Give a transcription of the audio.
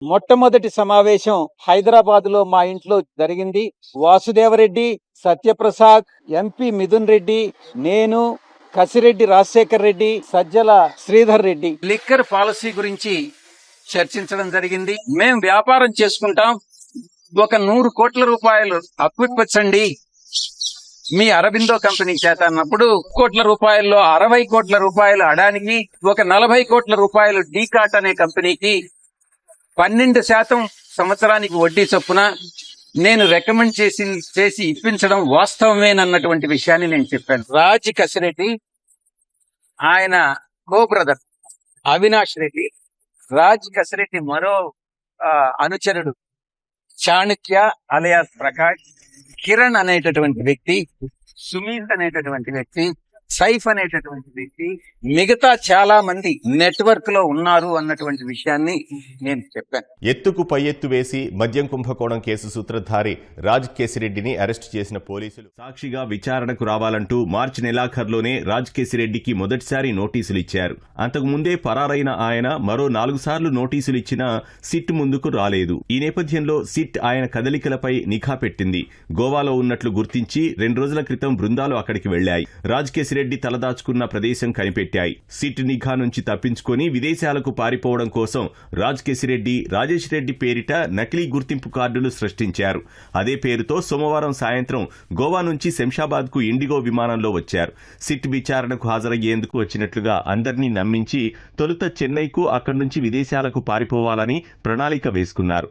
మొట్టమొదటి సమావేశం హైదరాబాద్ లో మా ఇంట్లో జరిగింది. వాసుదేవరెడ్డి, సత్యప్రసాద్, ఎంపీ మిథున్ రెడ్డి, నేను, కసిరెడ్డి రాజశేఖర్ రెడ్డి, సజ్జల శ్రీధర్ రెడ్డి లిక్కర్ పాలసీ గురించి చర్చించడం జరిగింది. మేం వ్యాపారం చేసుకుంటాం, ఒక 100 కోట్ల రూపాయలు అప్పు ఇప్పించండి మీ అరబిందో కంపెనీ చేత అన్నప్పుడు కోట్ల రూపాయల్లో 60 కోట్ల రూపాయలు అడానికి, ఒక 40 కోట్ల రూపాయలు డీకాట్ అనే కంపెనీకి 12% సంవత్సరానికి వడ్డీ చొప్పున నేను రికమెండ్ చేసి ఇప్పించడం వాస్తవమేనన్నటువంటి విషయాన్ని నేను చెప్పాను. రాజ్ కసిరెడ్డి, ఆయన కో బ్రదర్ అవినాష్ రెడ్డి, రాజ్ కసిరెడ్డి మరో అనుచరుడు చాణక్య అలియాస్ ప్రకాష్, కిరణ్ అనేటటువంటి వ్యక్తి, సుమీత్ అనేటటువంటి వ్యక్తి, సైఫ్ అనేటటువంటి వ్యక్తి, మిగతా చాలా మంది నెట్వర్క్ లో ఉన్నారు అన్నటువంటి విషయాన్ని నేను చెప్పాను. ఎత్తుకు పై ఎత్తు వేసి మద్యం కుంభకోణం కేసు సూత్రధారి రాజ్ కేసిరెడ్డిని అరెస్టు చేసిన పోలీసులు సాక్షిగా విచారణకు రావాలంటూ మార్చి నెలాఖరులోనే రాజ్ కేసిరెడ్డికి మొదటిసారి నోటీసులు ఇచ్చారు. అంతకుముందే పరారైన ఆయన మరో 4 సార్లు నోటీసులు ఇచ్చినా సిట్ ముందుకు రాలేదు. ఈ నేపథ్యంలో సిట్ ఆయన కదలికలపై నిఘా పెట్టింది. గోవాలో ఉన్నట్లు గుర్తించి 2 రోజుల క్రితం బృందాలు అక్కడికి వెళ్లాయి. రాజ్ కేసిరెడ్డి తలదాచుకున్న ప్రదేశం కనిపెట్టాయి. సిట్ నిఘా నుంచి తప్పించుకొని విదేశాలకు పారిపోవడం కోసం రాజ్ కేసిరెడ్డి, రాజేష్ రెడ్డి పేరిట నకిలీ గుర్తింపు కార్డులు సృష్టించారు. అదే పేరుతో సోమవారం సాయంత్రం గోవా నుంచి శంషాబాద్ కు ఇండిగో విమానంలో వచ్చారు. సిట్ విచారణకు హాజరయ్యేందుకు వచ్చినట్లుగా అందరినీ నమ్మించి తొలుత చెన్నైకు, అక్కడి నుంచి విదేశాలకు పారిపోవాలని ప్రణాళిక వేసుకున్నారు.